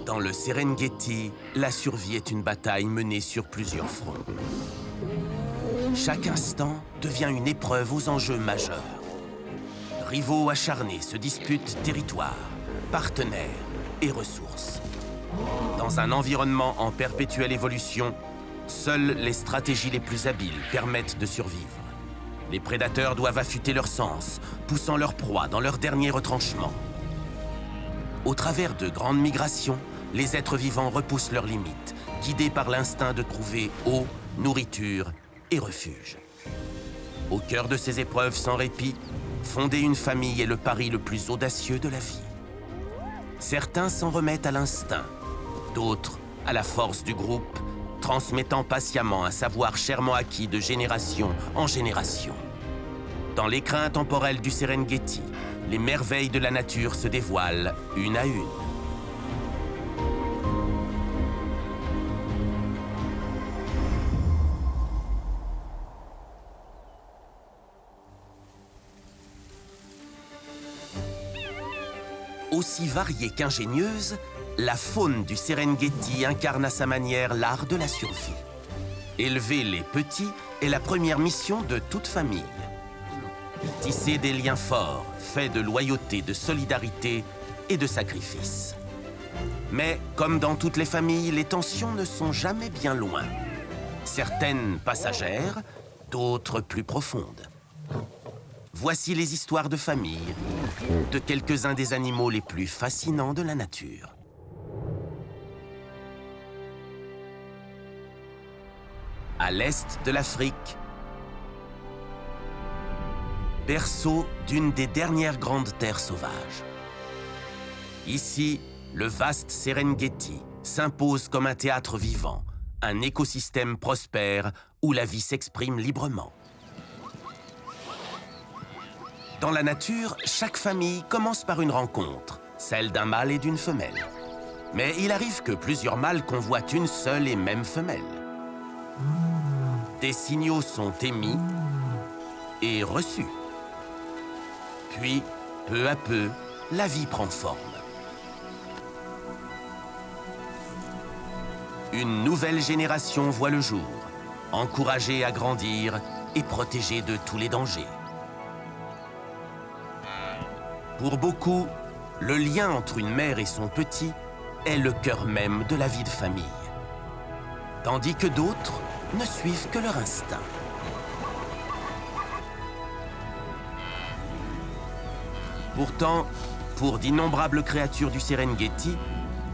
Dans le Serengeti, la survie est une bataille menée sur plusieurs fronts. Chaque instant devient une épreuve aux enjeux majeurs. Rivaux acharnés se disputent territoire, partenaires et ressources. Dans un environnement en perpétuelle évolution, seules les stratégies les plus habiles permettent de survivre. Les prédateurs doivent affûter leurs sens, poussant leur proie dans leur dernier retranchement. Au travers de grandes migrations, les êtres vivants repoussent leurs limites, guidés par l'instinct de trouver eau, nourriture et refuge. Au cœur de ces épreuves sans répit, fonder une famille est le pari le plus audacieux de la vie. Certains s'en remettent à l'instinct, d'autres à la force du groupe, transmettant patiemment un savoir chèrement acquis de génération en génération. Dans l'écrin intemporel du Serengeti, les merveilles de la nature se dévoilent une à une. Aussi variée qu'ingénieuse, la faune du Serengeti incarne à sa manière l'art de la survie. Élever les petits est la première mission de toute famille. Tisser des liens forts, faits de loyauté, de solidarité et de sacrifice. Mais, comme dans toutes les familles, les tensions ne sont jamais bien loin. Certaines passagères, d'autres plus profondes. Voici les histoires de famille de quelques-uns des animaux les plus fascinants de la nature. À l'est de l'Afrique, berceau d'une des dernières grandes terres sauvages. Ici, le vaste Serengeti s'impose comme un théâtre vivant, un écosystème prospère où la vie s'exprime librement. Dans la nature, chaque famille commence par une rencontre, celle d'un mâle et d'une femelle. Mais il arrive que plusieurs mâles convoitent une seule et même femelle. Des signaux sont émis et reçus. Puis, peu à peu, la vie prend forme. Une nouvelle génération voit le jour, encouragée à grandir et protégée de tous les dangers. Pour beaucoup, le lien entre une mère et son petit est le cœur même de la vie de famille. Tandis que d'autres ne suivent que leur instinct. Pourtant, pour d'innombrables créatures du Serengeti,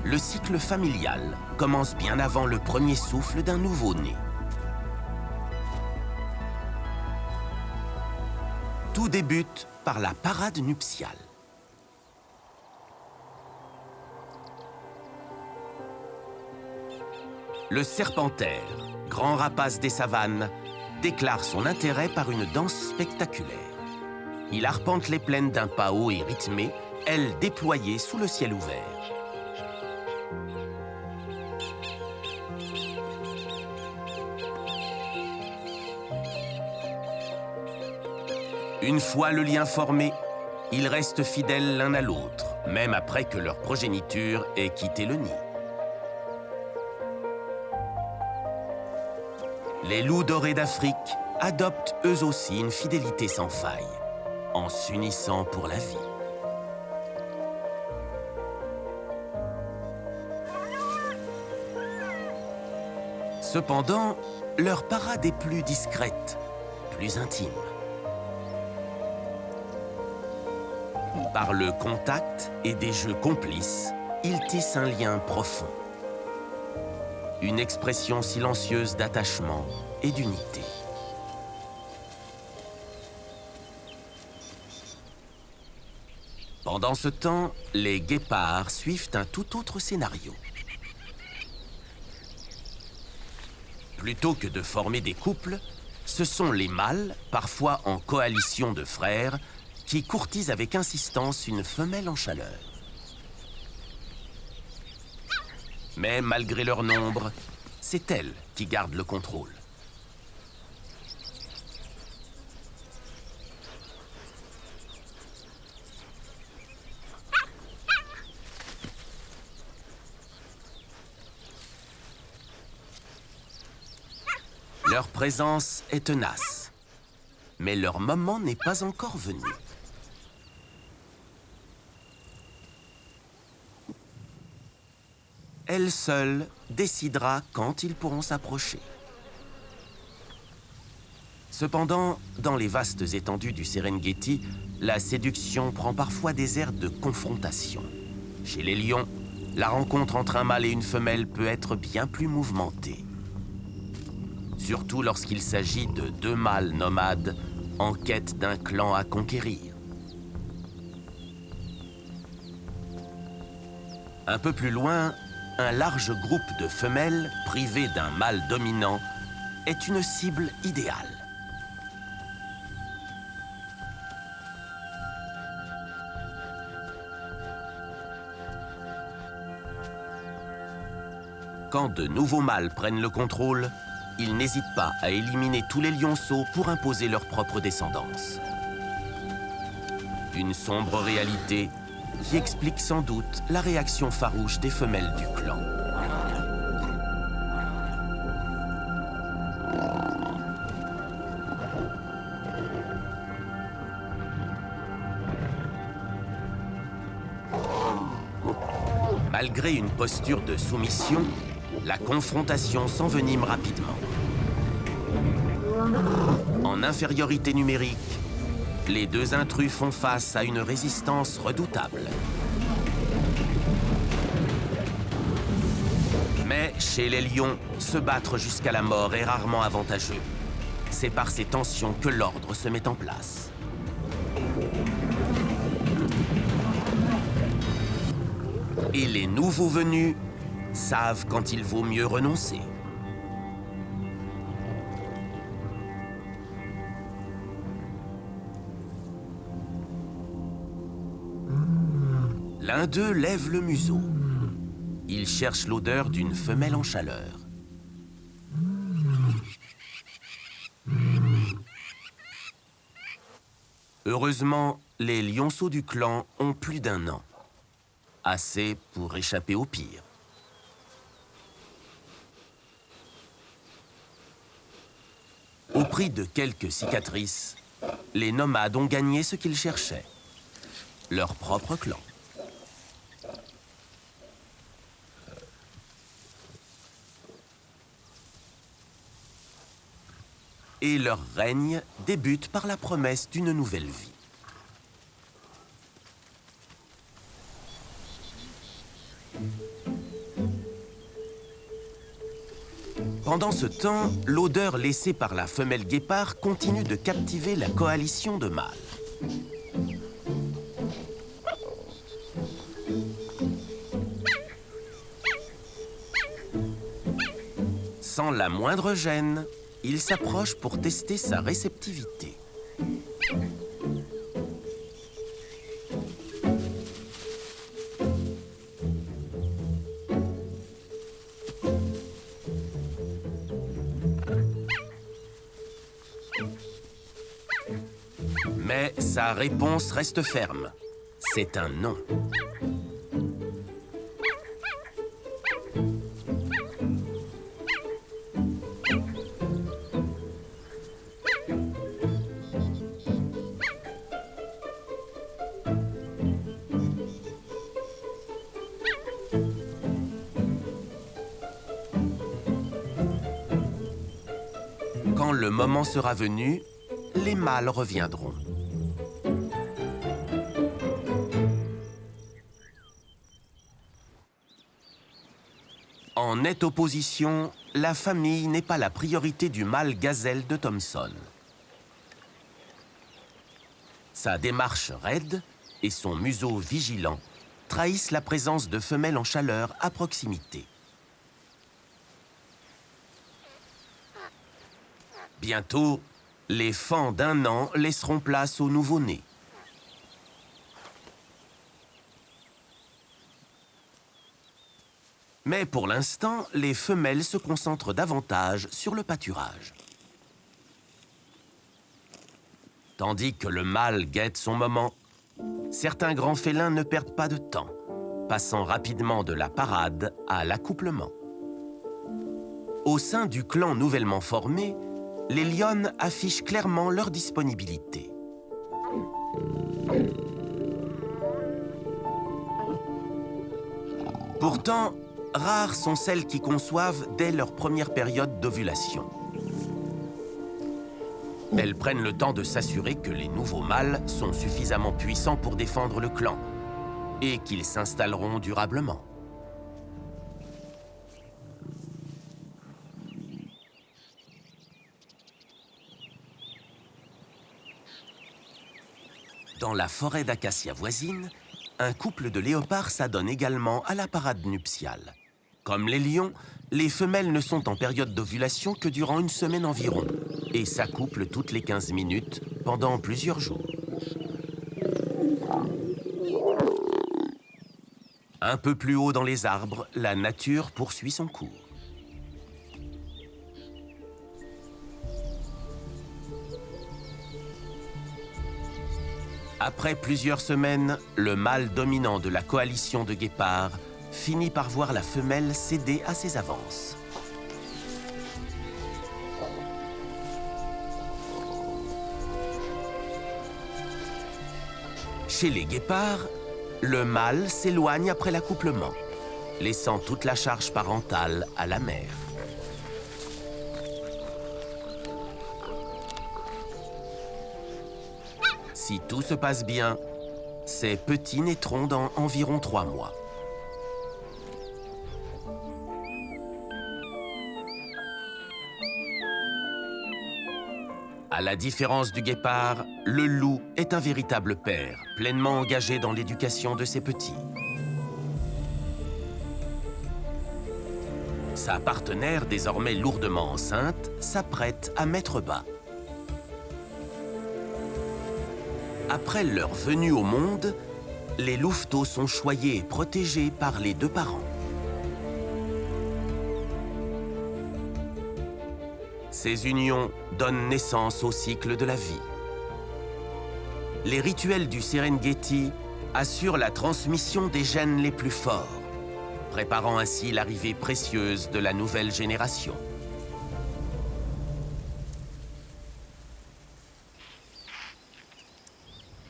le cycle familial commence bien avant le premier souffle d'un nouveau-né. Tout débute par la parade nuptiale. Le serpentaire, grand rapace des savanes, déclare son intérêt par une danse spectaculaire. Il arpente les plaines d'un pas haut et rythmé, ailes déployées sous le ciel ouvert. Une fois le lien formé, ils restent fidèles l'un à l'autre, même après que leur progéniture ait quitté le nid. Les loups dorés d'Afrique adoptent eux aussi une fidélité sans faille, en s'unissant pour la vie. Cependant, leur parade est plus discrète, plus intime. Par le contact et des jeux complices, ils tissent un lien profond. Une expression silencieuse d'attachement et d'unité. Pendant ce temps, les guépards suivent un tout autre scénario. Plutôt que de former des couples, ce sont les mâles, parfois en coalition de frères, qui courtisent avec insistance une femelle en chaleur. Mais malgré leur nombre, c'est elles qui gardent le contrôle. Leur présence est tenace, mais leur moment n'est pas encore venu. Elle seule décidera quand ils pourront s'approcher. Cependant, dans les vastes étendues du Serengeti, la séduction prend parfois des airs de confrontation. Chez les lions, la rencontre entre un mâle et une femelle peut être bien plus mouvementée. Surtout lorsqu'il s'agit de deux mâles nomades en quête d'un clan à conquérir. Un peu plus loin, un large groupe de femelles privées d'un mâle dominant est une cible idéale. Quand de nouveaux mâles prennent le contrôle, ils n'hésitent pas à éliminer tous les lionceaux pour imposer leur propre descendance. Une sombre réalité qui explique sans doute la réaction farouche des femelles du clan. Malgré une posture de soumission, la confrontation s'envenime rapidement. En infériorité numérique, les deux intrus font face à une résistance redoutable. Mais chez les lions, se battre jusqu'à la mort est rarement avantageux. C'est par ces tensions que l'ordre se met en place. Et les nouveaux venus savent quand il vaut mieux renoncer. L'un d'eux lève le museau. Il cherche l'odeur d'une femelle en chaleur. Heureusement, les lionceaux du clan ont plus d'1 an. Assez pour échapper au pire. Au prix de quelques cicatrices, les nomades ont gagné ce qu'ils cherchaient, leur propre clan. Et leur règne débute par la promesse d'une nouvelle vie. Pendant ce temps, l'odeur laissée par la femelle guépard continue de captiver la coalition de mâles. Sans la moindre gêne, il s'approche pour tester sa réceptivité. Mais sa réponse reste ferme. C'est un non. Quand le moment sera venu, les mâles reviendront. En nette opposition, la famille n'est pas la priorité du mâle gazelle de Thomson. Sa démarche raide et son museau vigilant trahissent la présence de femelles en chaleur à proximité. Bientôt, les fans d'1 an laisseront place aux nouveau-nés. Mais pour l'instant, les femelles se concentrent davantage sur le pâturage. Tandis que le mâle guette son moment, certains grands félins ne perdent pas de temps, passant rapidement de la parade à l'accouplement. Au sein du clan nouvellement formé, les lionnes affichent clairement leur disponibilité. Pourtant, rares sont celles qui conçoivent dès leur première période d'ovulation. Elles prennent le temps de s'assurer que les nouveaux mâles sont suffisamment puissants pour défendre le clan et qu'ils s'installeront durablement. Dans la forêt d'acacia voisine, un couple de léopards s'adonne également à la parade nuptiale. Comme les lions, les femelles ne sont en période d'ovulation que durant une semaine environ et s'accouplent toutes les 15 minutes pendant plusieurs jours. Un peu plus haut dans les arbres, la nature poursuit son cours. Après plusieurs semaines, le mâle dominant de la coalition de guépards finit par voir la femelle céder à ses avances. Chez les guépards, le mâle s'éloigne après l'accouplement, laissant toute la charge parentale à la mère. Si tout se passe bien, ces petits naîtront dans environ 3 mois. À la différence du guépard, le loup est un véritable père, pleinement engagé dans l'éducation de ses petits. Sa partenaire, désormais lourdement enceinte, s'apprête à mettre bas. Après leur venue au monde, les louveteaux sont choyés et protégés par les 2 parents. Ces unions donnent naissance au cycle de la vie. Les rituels du Serengeti assurent la transmission des gènes les plus forts, préparant ainsi l'arrivée précieuse de la nouvelle génération.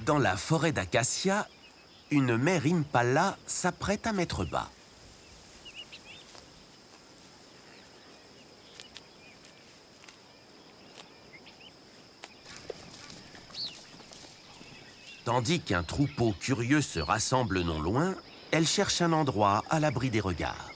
Dans la forêt d'acacia, une mère impala s'apprête à mettre bas. Tandis qu'un troupeau curieux se rassemble non loin, elle cherche un endroit à l'abri des regards.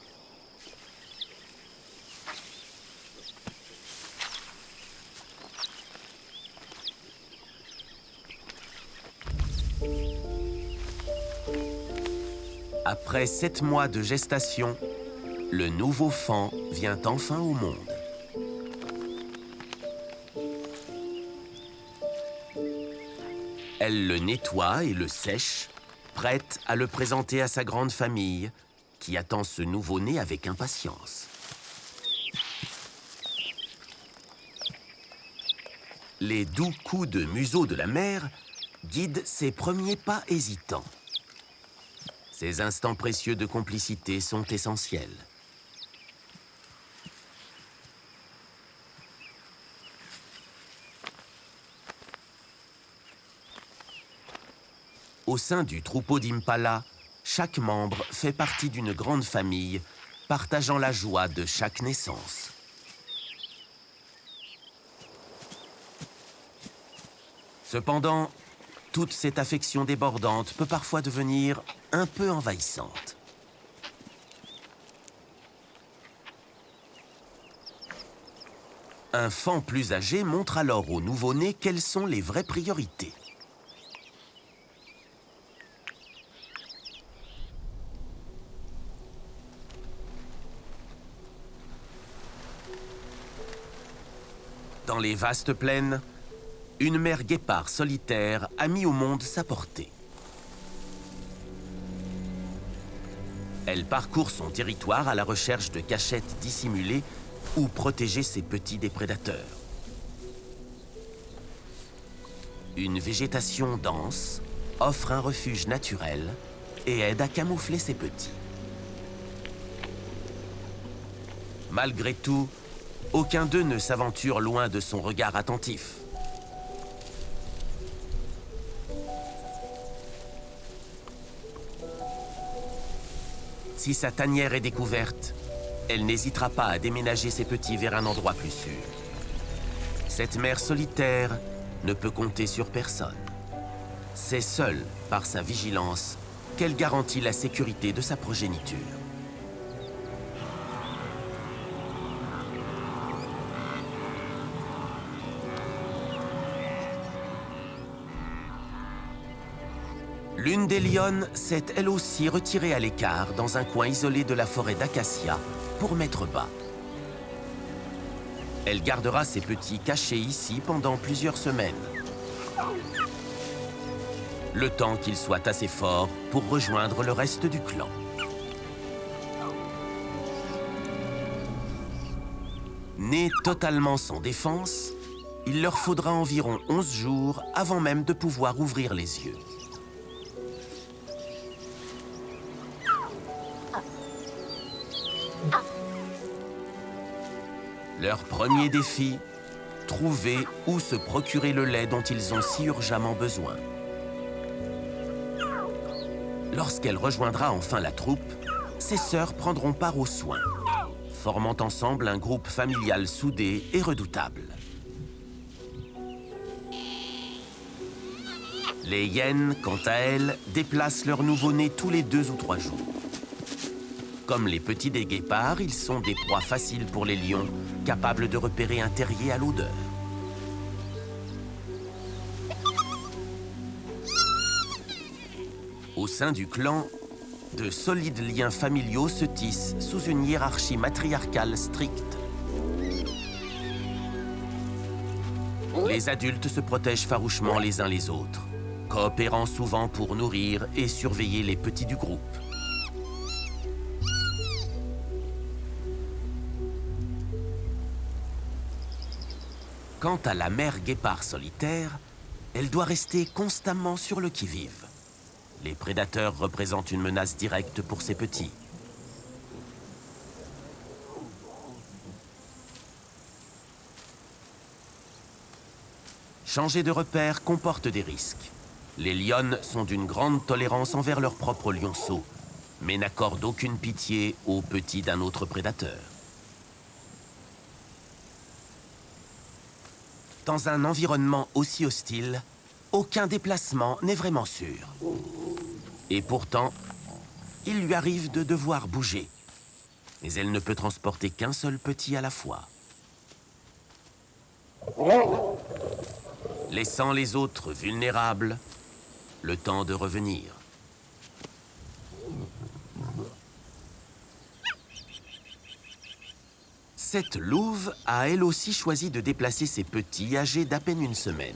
Après 7 mois de gestation, le nouveau faon vient enfin au monde. Elle le nettoie et le sèche, prête à le présenter à sa grande famille, qui attend ce nouveau-né avec impatience. Les doux coups de museau de la mère guident ses premiers pas hésitants. Ces instants précieux de complicité sont essentiels. Au sein du troupeau d'impala, chaque membre fait partie d'une grande famille, partageant la joie de chaque naissance. Cependant, toute cette affection débordante peut parfois devenir un peu envahissante. Un faon plus âgé montre alors au nouveau-né quelles sont les vraies priorités. Dans les vastes plaines, une mère guépard solitaire a mis au monde sa portée. Elle parcourt son territoire à la recherche de cachettes dissimulées ou protéger ses petits des prédateurs. Une végétation dense offre un refuge naturel et aide à camoufler ses petits. Malgré tout, Aucun d'eux ne s'aventure loin de son regard attentif. Si sa tanière est découverte, elle n'hésitera pas à déménager ses petits vers un endroit plus sûr. Cette mère solitaire ne peut compter sur personne. C'est seule, par sa vigilance, qu'elle garantit la sécurité de sa progéniture. L'une des lionnes s'est elle aussi retirée à l'écart dans un coin isolé de la forêt d'acacia pour mettre bas. Elle gardera ses petits cachés ici pendant plusieurs semaines, le temps qu'ils soient assez forts pour rejoindre le reste du clan. Nés totalement sans défense, il leur faudra environ 11 jours avant même de pouvoir ouvrir les yeux. Leur premier défi, trouver où se procurer le lait dont ils ont si urgemment besoin. Lorsqu'elle rejoindra enfin la troupe, ses sœurs prendront part aux soins, formant ensemble un groupe familial soudé et redoutable. Les hyènes, quant à elles, déplacent leur nouveau-né tous les 2 ou 3 jours. Comme les petits des guépards, ils sont des proies faciles pour les lions, capables de repérer un terrier à l'odeur. Au sein du clan, de solides liens familiaux se tissent sous une hiérarchie matriarcale stricte. Les adultes se protègent farouchement les uns les autres, coopérant souvent pour nourrir et surveiller les petits du groupe. Quant à la mère guépard solitaire, elle doit rester constamment sur le qui-vive. Les prédateurs représentent une menace directe pour ses petits. Changer de repère comporte des risques. Les lionnes sont d'une grande tolérance envers leurs propres lionceaux, mais n'accordent aucune pitié aux petits d'un autre prédateur. Dans un environnement aussi hostile, aucun déplacement n'est vraiment sûr. Et pourtant, il lui arrive de devoir bouger. Mais elle ne peut transporter qu'un seul petit à la fois. Laissant les autres vulnérables, le temps de revenir. Cette louve a elle aussi choisi de déplacer ses petits âgés d'à peine une semaine.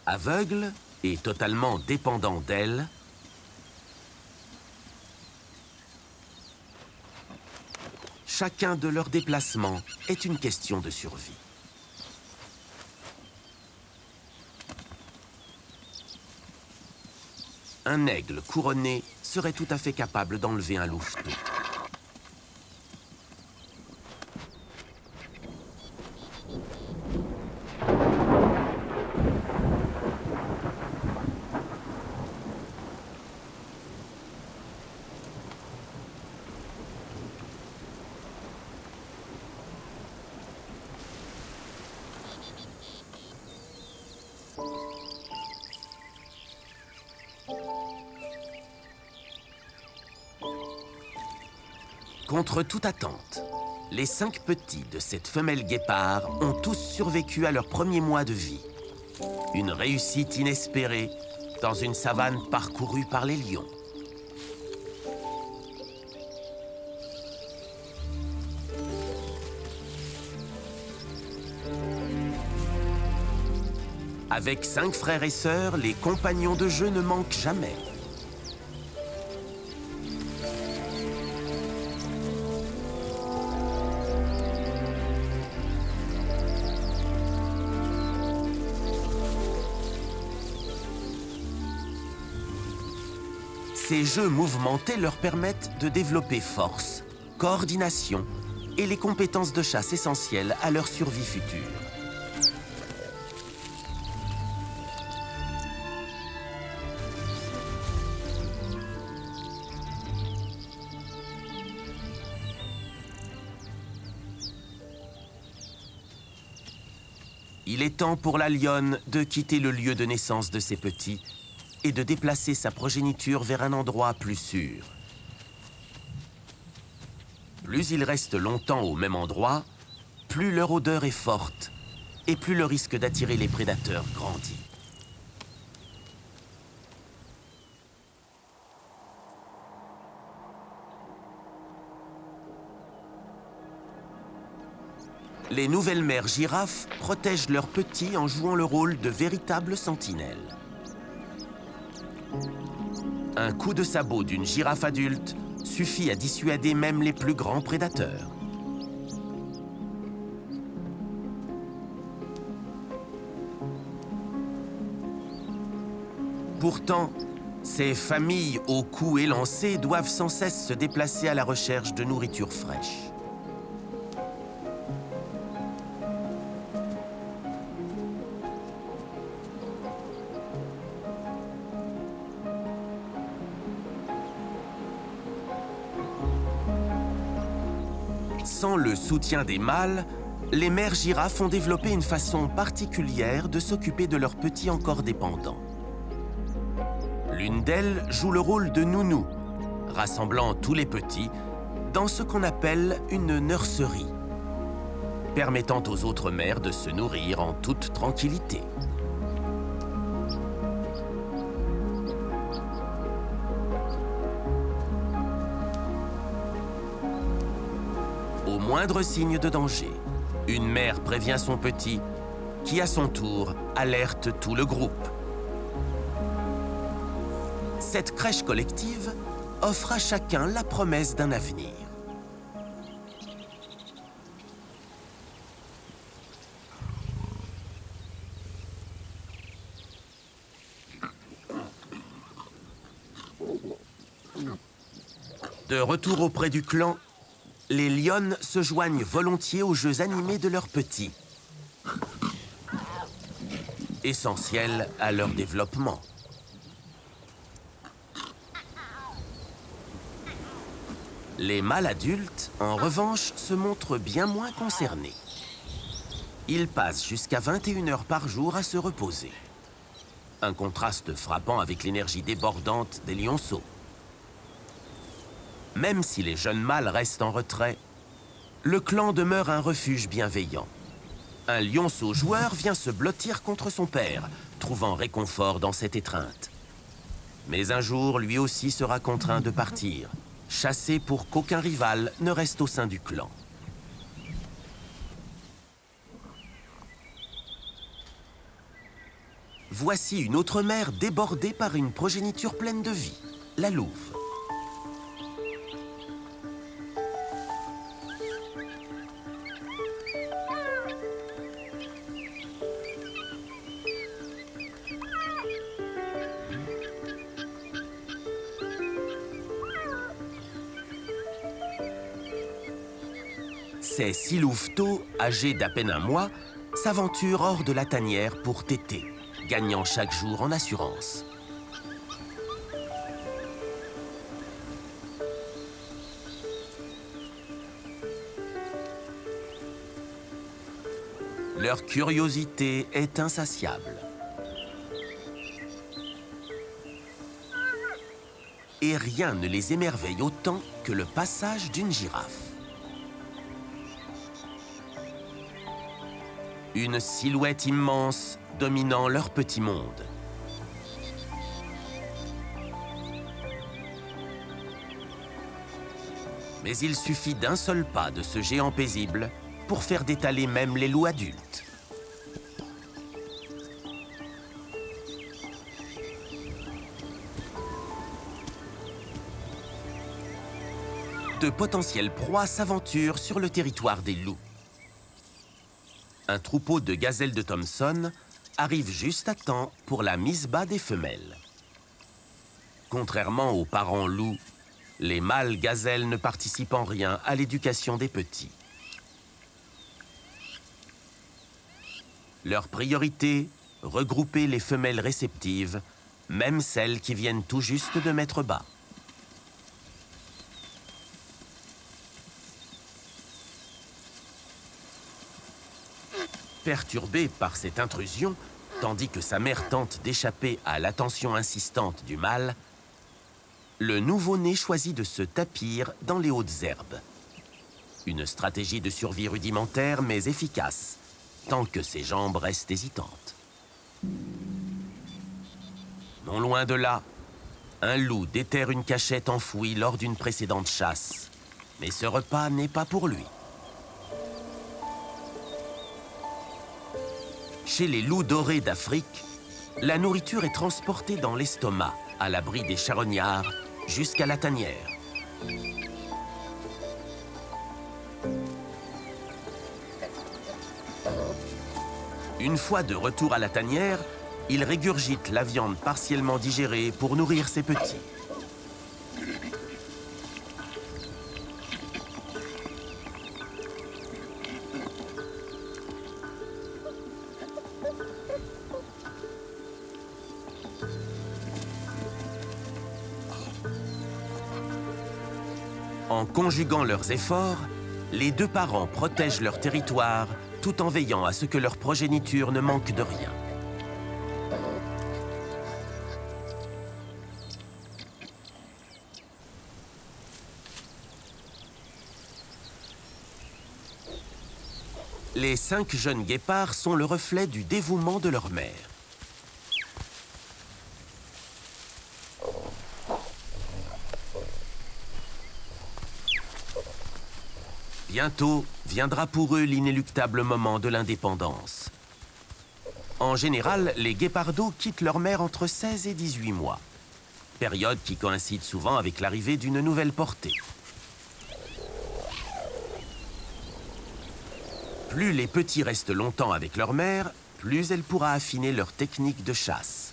Aveugles et totalement dépendants d'elle, chacun de leurs déplacements est une question de survie. Un aigle couronné serait tout à fait capable d'enlever un louveteau. Contre toute attente, les 5 petits de cette femelle guépard ont tous survécu à leur premier mois de vie. Une réussite inespérée dans une savane parcourue par les lions. Avec 5 frères et sœurs, les compagnons de jeu ne manquent jamais. Ces jeux mouvementés leur permettent de développer force, coordination et les compétences de chasse essentielles à leur survie future. Il est temps pour la lionne de quitter le lieu de naissance de ses petits et de déplacer sa progéniture vers un endroit plus sûr. Plus ils restent longtemps au même endroit, plus leur odeur est forte et plus le risque d'attirer les prédateurs grandit. Les nouvelles mères girafes protègent leurs petits en jouant le rôle de véritables sentinelles. Un coup de sabot d'une girafe adulte suffit à dissuader même les plus grands prédateurs. Pourtant, ces familles au cou élancé doivent sans cesse se déplacer à la recherche de nourriture fraîche. Sans le soutien des mâles, les mères girafes ont développé une façon particulière de s'occuper de leurs petits encore dépendants. L'une d'elles joue le rôle de nounou, rassemblant tous les petits dans ce qu'on appelle une nurserie, permettant aux autres mères de se nourrir en toute tranquillité. Au moindre signe de danger, une mère prévient son petit, qui à son tour alerte tout le groupe. Cette crèche collective offre à chacun la promesse d'un avenir. De retour auprès du clan, les lionnes se joignent volontiers aux jeux animés de leurs petits, essentiels à leur développement. Les mâles adultes, en revanche, se montrent bien moins concernés. Ils passent jusqu'à 21 heures par jour à se reposer. Un contraste frappant avec l'énergie débordante des lionceaux. Même si les jeunes mâles restent en retrait, le clan demeure un refuge bienveillant. Un lionceau joueur vient se blottir contre son père, trouvant réconfort dans cette étreinte. Mais un jour, lui aussi sera contraint de partir, chassé pour qu'aucun rival ne reste au sein du clan. Voici une autre mère débordée par une progéniture pleine de vie, la louve. Ces 6 louveteaux, âgés d'à peine un mois, s'aventurent hors de la tanière pour téter, gagnant chaque jour en assurance. Leur curiosité est insatiable. Et rien ne les émerveille autant que le passage d'une girafe. Une silhouette immense dominant leur petit monde. Mais il suffit d'un seul pas de ce géant paisible pour faire détaler même les loups adultes. De potentielles proies s'aventurent sur le territoire des loups. Un troupeau de gazelles de Thomson arrive juste à temps pour la mise bas des femelles. Contrairement aux parents loups, les mâles gazelles ne participent en rien à l'éducation des petits. Leur priorité, regrouper les femelles réceptives, même celles qui viennent tout juste de mettre bas. Perturbé par cette intrusion, tandis que sa mère tente d'échapper à l'attention insistante du mâle, le nouveau-né choisit de se tapir dans les hautes herbes. Une stratégie de survie rudimentaire mais efficace, tant que ses jambes restent hésitantes. Non loin de là, un loup déterre une cachette enfouie lors d'une précédente chasse. Mais ce repas n'est pas pour lui. Chez les loups dorés d'Afrique, la nourriture est transportée dans l'estomac, à l'abri des charognards, jusqu'à la tanière. Une fois de retour à la tanière, il régurgite la viande partiellement digérée pour nourrir ses petits. En conjuguant leurs efforts, les deux parents protègent leur territoire tout en veillant à ce que leur progéniture ne manque de rien. Les 5 jeunes guépards sont le reflet du dévouement de leur mère. Bientôt viendra pour eux l'inéluctable moment de l'indépendance. En général, les guépardos quittent leur mère entre 16 et 18 mois, période qui coïncide souvent avec l'arrivée d'une nouvelle portée. Plus les petits restent longtemps avec leur mère, plus elle pourra affiner leur technique de chasse,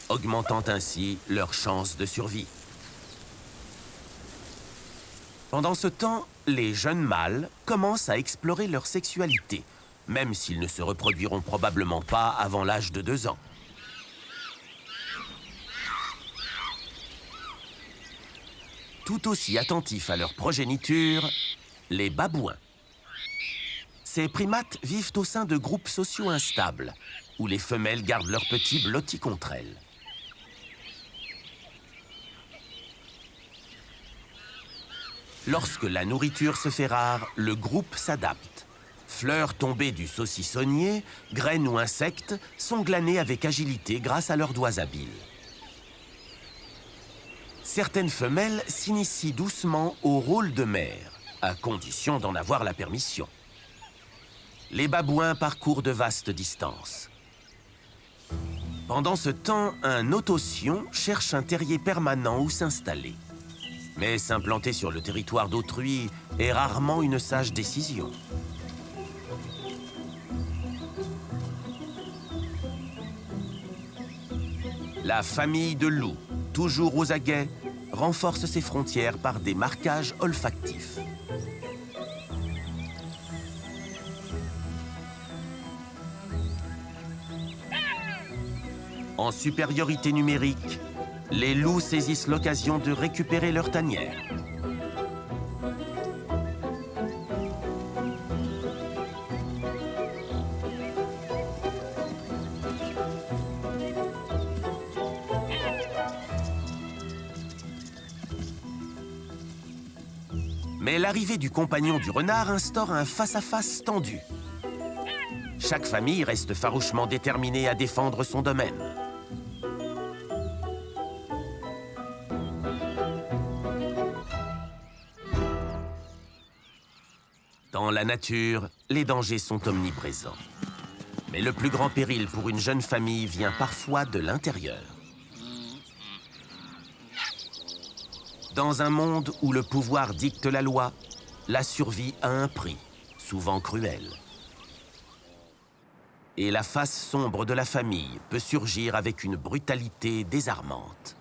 augmentant ainsi leurs chances de survie. Pendant ce temps, les jeunes mâles commencent à explorer leur sexualité, même s'ils ne se reproduiront probablement pas avant l'âge de 2 ans. Tout aussi attentifs à leur progéniture, les babouins. Ces primates vivent au sein de groupes sociaux instables, où les femelles gardent leurs petits blottis contre elles. Lorsque la nourriture se fait rare, le groupe s'adapte. Fleurs tombées du saucissonnier, graines ou insectes sont glanées avec agilité grâce à leurs doigts habiles. Certaines femelles s'initient doucement au rôle de mère, à condition d'en avoir la permission. Les babouins parcourent de vastes distances. Pendant ce temps, un autotion cherche un terrier permanent où s'installer. Mais s'implanter sur le territoire d'autrui est rarement une sage décision. La famille de loups, toujours aux aguets, renforce ses frontières par des marquages olfactifs. En supériorité numérique, les loups saisissent l'occasion de récupérer leur tanière. Mais l'arrivée du compagnon du renard instaure un face-à-face tendu. Chaque famille reste farouchement déterminée à défendre son domaine. Dans la nature, les dangers sont omniprésents. Mais le plus grand péril pour une jeune famille vient parfois de l'intérieur. Dans un monde où le pouvoir dicte la loi, la survie a un prix, souvent cruel. Et la face sombre de la famille peut surgir avec une brutalité désarmante.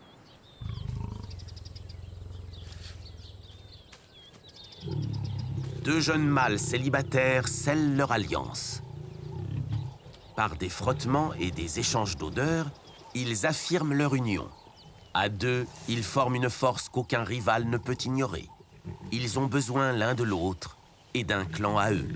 Deux jeunes mâles célibataires scellent leur alliance. Par des frottements et des échanges d'odeurs, ils affirment leur union. À deux, ils forment une force qu'aucun rival ne peut ignorer. Ils ont besoin l'un de l'autre et d'un clan à eux.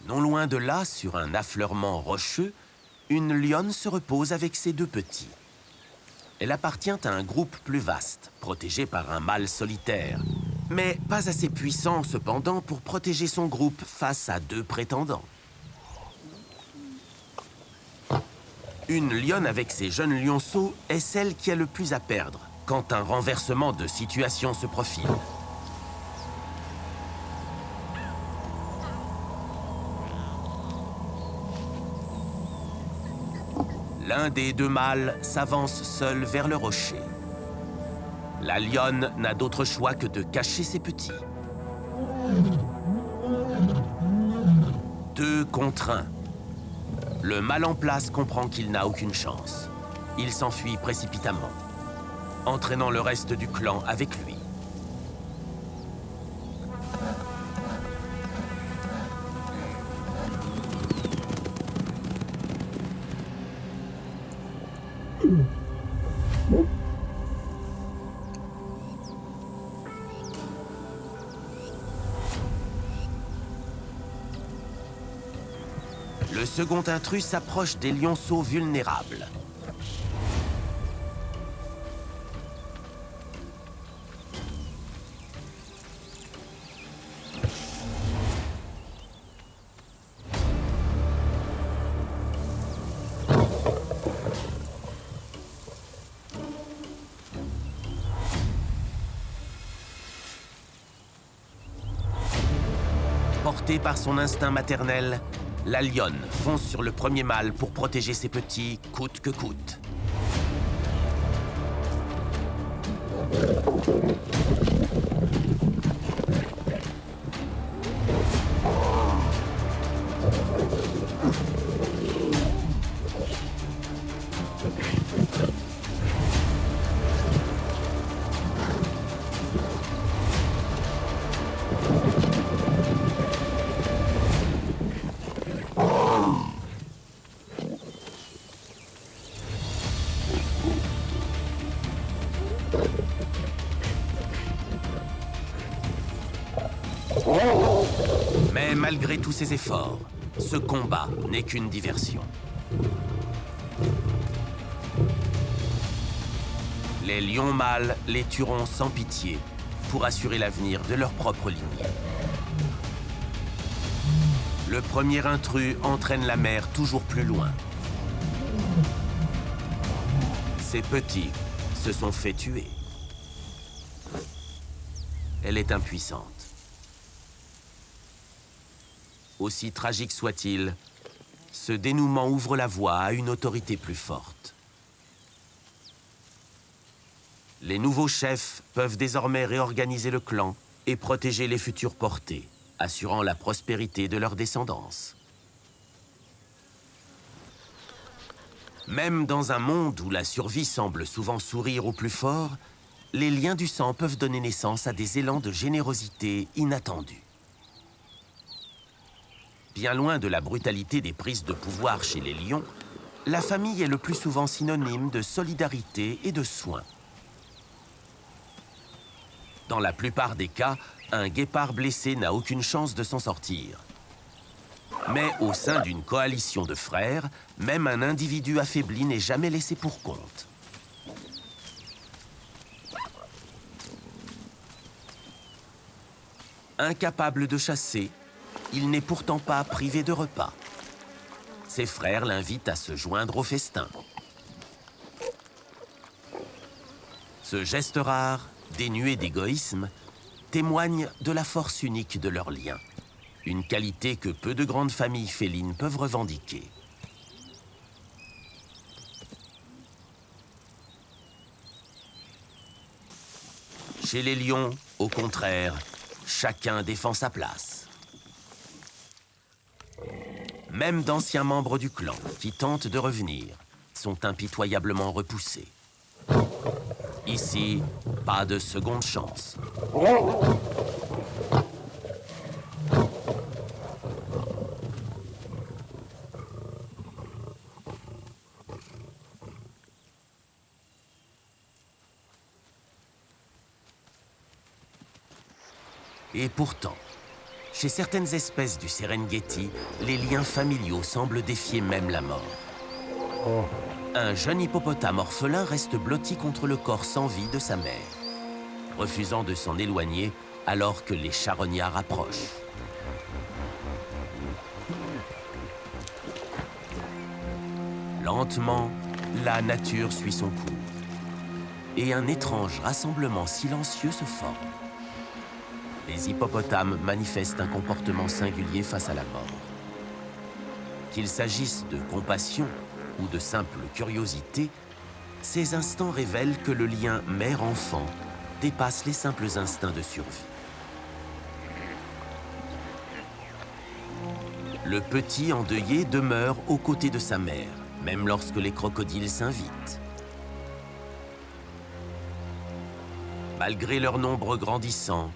Non loin de là, sur un affleurement rocheux, une lionne se repose avec ses deux petits. Elle appartient à un groupe plus vaste, protégé par un mâle solitaire, mais pas assez puissant cependant pour protéger son groupe face à deux prétendants. Une lionne avec ses jeunes lionceaux est celle qui a le plus à perdre quand un renversement de situation se profile. L'un des deux mâles s'avance seul vers le rocher. La lionne n'a d'autre choix que de cacher ses petits. 2 contre 1. Le mâle en place comprend qu'il n'a aucune chance. Il s'enfuit précipitamment, entraînant le reste du clan avec lui. Le second intrus s'approche des lionceaux vulnérables. Portée par son instinct maternel, la lionne fonce sur le premier mâle pour protéger ses petits, coûte que coûte. Mais malgré tous ces efforts, ce combat n'est qu'une diversion. Les lions mâles les tueront sans pitié pour assurer l'avenir de leur propre lignée. Le premier intrus entraîne la mère toujours plus loin. Ses petits se sont fait tuer. Elle est impuissante. Aussi tragique soit-il, ce dénouement ouvre la voie à une autorité plus forte. Les nouveaux chefs peuvent désormais réorganiser le clan et protéger les futurs portés, assurant la prospérité de leur descendance. Même dans un monde où la survie semble souvent sourire au plus fort, les liens du sang peuvent donner naissance à des élans de générosité inattendus. Bien loin de la brutalité des prises de pouvoir chez les lions, la famille est le plus souvent synonyme de solidarité et de soins. Dans la plupart des cas, un guépard blessé n'a aucune chance de s'en sortir. Mais au sein d'une coalition de frères, même un individu affaibli n'est jamais laissé pour compte. Incapable de chasser, il n'est pourtant pas privé de repas. Ses frères l'invitent à se joindre au festin. Ce geste rare, dénué d'égoïsme, témoigne de la force unique de leur lien. Une qualité que peu de grandes familles félines peuvent revendiquer. Chez les lions, au contraire, chacun défend sa place. Même d'anciens membres du clan qui tentent de revenir sont impitoyablement repoussés. Ici, pas de seconde chance. Et pourtant, chez certaines espèces du Serengeti, les liens familiaux semblent défier même la mort. Un jeune hippopotame orphelin reste blotti contre le corps sans vie de sa mère, refusant de s'en éloigner alors que les charognards approchent. Lentement, la nature suit son cours, et un étrange rassemblement silencieux se forme. Les hippopotames manifestent un comportement singulier face à la mort. Qu'il s'agisse de compassion ou de simple curiosité, ces instants révèlent que le lien mère-enfant dépasse les simples instincts de survie. Le petit endeuillé demeure aux côtés de sa mère, même lorsque les crocodiles s'invitent. Malgré leur nombre grandissant,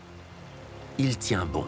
il tient bon.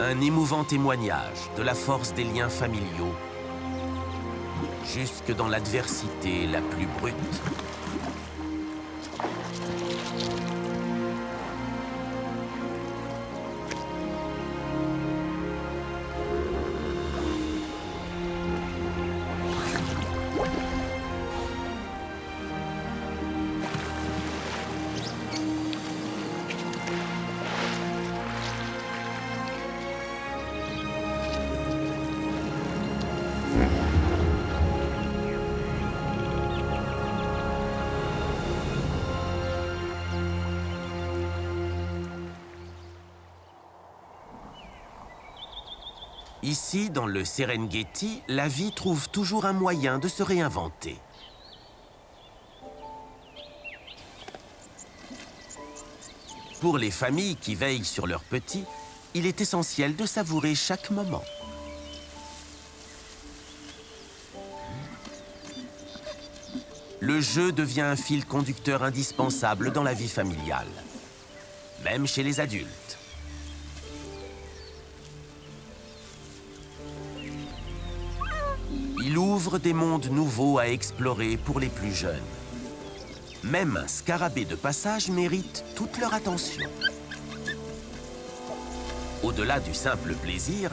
Un émouvant témoignage de la force des liens familiaux, jusque dans l'adversité la plus brute. Ici, dans le Serengeti, la vie trouve toujours un moyen de se réinventer. Pour les familles qui veillent sur leurs petits, il est essentiel de savourer chaque moment. Le jeu devient un fil conducteur indispensable dans la vie familiale, même chez les adultes. Il ouvre des mondes nouveaux à explorer pour les plus jeunes. Même un scarabée de passage mérite toute leur attention. Au-delà du simple plaisir,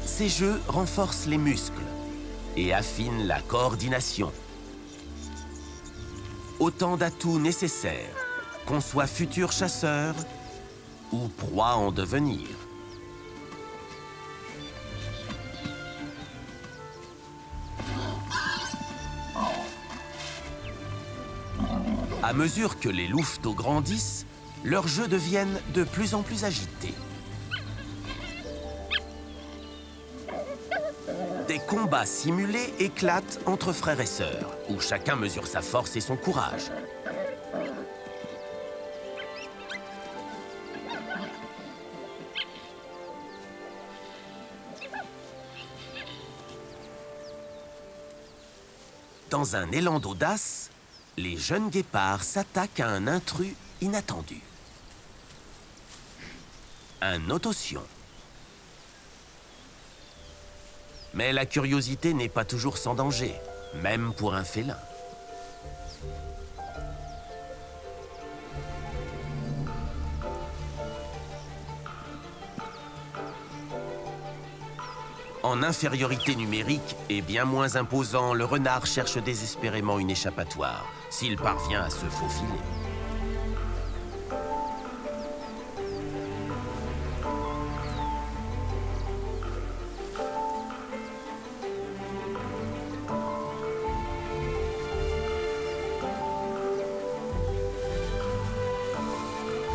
ces jeux renforcent les muscles et affinent la coordination. Autant d'atouts nécessaires, qu'on soit futur chasseur ou proie en devenir. À mesure que les louveteaux grandissent, leurs jeux deviennent de plus en plus agités. Des combats simulés éclatent entre frères et sœurs, où chacun mesure sa force et son courage. Dans un élan d'audace, les jeunes guépards s'attaquent à un intrus inattendu. Un otocion. Mais la curiosité n'est pas toujours sans danger, même pour un félin. En infériorité numérique et bien moins imposant, le renard cherche désespérément une échappatoire, s'il parvient à se faufiler.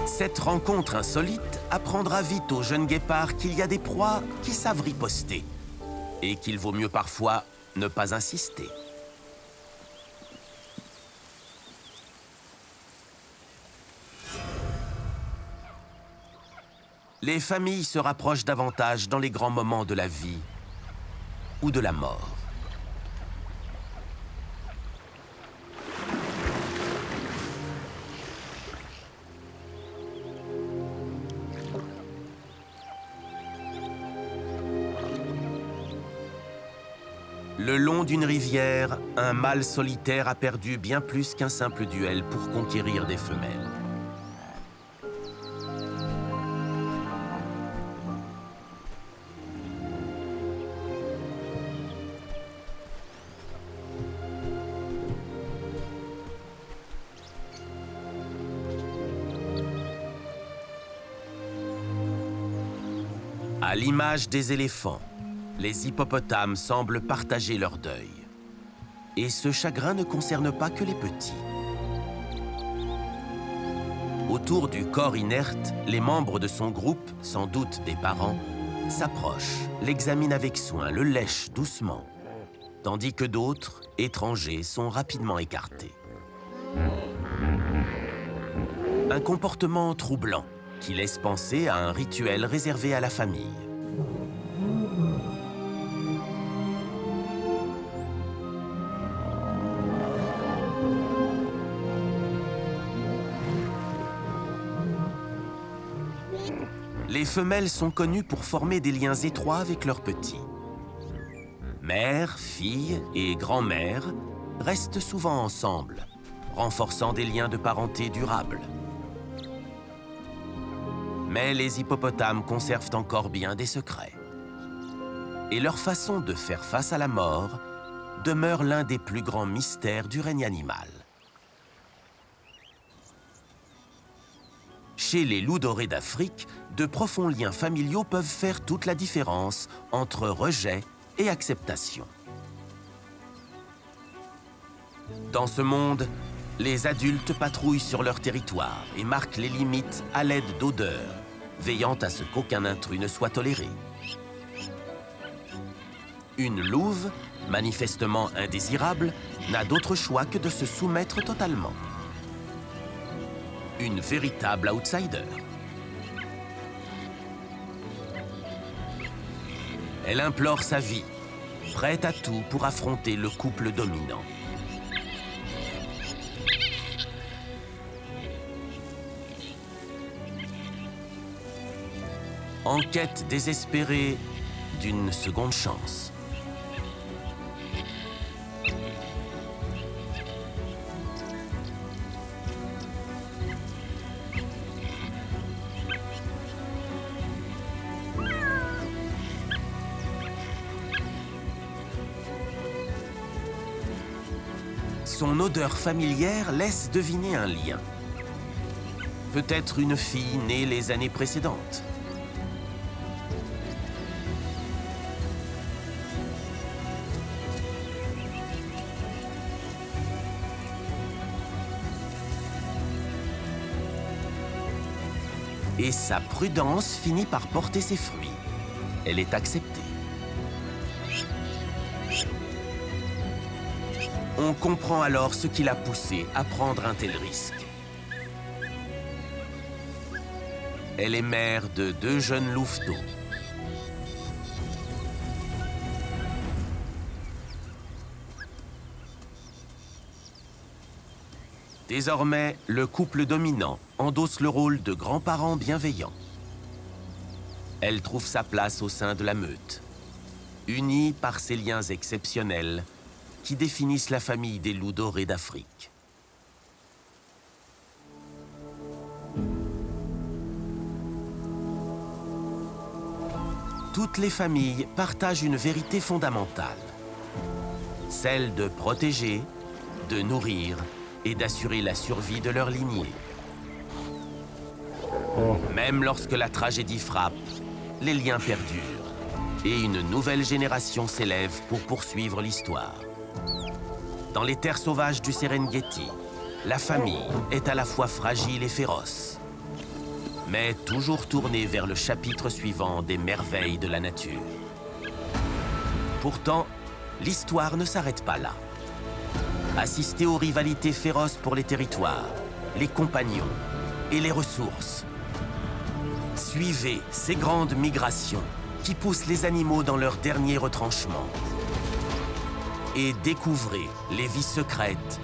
Cette rencontre insolite apprendra vite au jeune guépard qu'il y a des proies qui savent riposter et qu'il vaut mieux parfois ne pas insister. Les familles se rapprochent davantage dans les grands moments de la vie ou de la mort. Le long d'une rivière, un mâle solitaire a perdu bien plus qu'un simple duel pour conquérir des femelles. À l'image des éléphants, les hippopotames semblent partager leur deuil. Et ce chagrin ne concerne pas que les petits. Autour du corps inerte, les membres de son groupe, sans doute des parents, s'approchent, l'examinent avec soin, le lèchent doucement, tandis que d'autres, étrangers, sont rapidement écartés. Un comportement troublant qui laisse penser à un rituel réservé à la famille. Les femelles sont connues pour former des liens étroits avec leurs petits. Mère, fille et grand-mère restent souvent ensemble, renforçant des liens de parenté durables. Mais les hippopotames conservent encore bien des secrets. Et leur façon de faire face à la mort demeure l'un des plus grands mystères du règne animal. Chez les loups dorés d'Afrique, de profonds liens familiaux peuvent faire toute la différence entre rejet et acceptation. Dans ce monde, les adultes patrouillent sur leur territoire et marquent les limites à l'aide d'odeurs, veillant à ce qu'aucun intrus ne soit toléré. Une louve, manifestement indésirable, n'a d'autre choix que de se soumettre totalement. Une véritable outsider. Elle implore sa vie, prête à tout pour affronter le couple dominant. En quête désespérée d'une seconde chance. Son odeur familière laisse deviner un lien. Peut-être une fille née les années précédentes. Et sa prudence finit par porter ses fruits. Elle est acceptée. On comprend alors ce qui l'a poussée à prendre un tel risque. Elle est mère de 2 jeunes louveteaux. Désormais, le couple dominant endosse le rôle de grands-parents bienveillants. Elle trouve sa place au sein de la meute, unie par ces liens exceptionnels qui définissent la famille des loups dorés d'Afrique. toutes les familles partagent une vérité fondamentale. Celle de protéger, de nourrir et d'assurer la survie de leur lignée. Même lorsque la tragédie frappe, les liens perdurent et une nouvelle génération s'élève pour poursuivre l'histoire. Dans les terres sauvages du Serengeti, la famille est à la fois fragile et féroce, mais toujours tournée vers le chapitre suivant des merveilles de la nature. Pourtant, l'histoire ne s'arrête pas là. Assistez aux rivalités féroces pour les territoires, les compagnons et les ressources. Suivez ces grandes migrations qui poussent les animaux dans leur dernier retranchement. Et découvrez les vies secrètes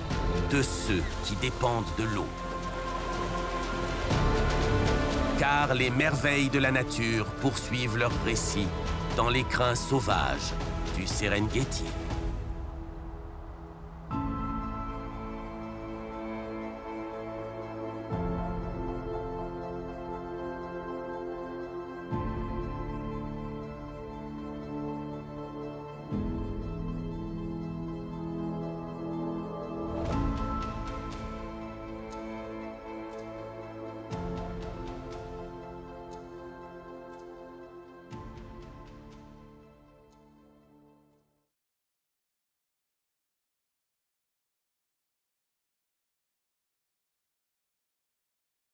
de ceux qui dépendent de l'eau. Car les merveilles de la nature poursuivent leur récit dans les crins sauvages du Serengeti.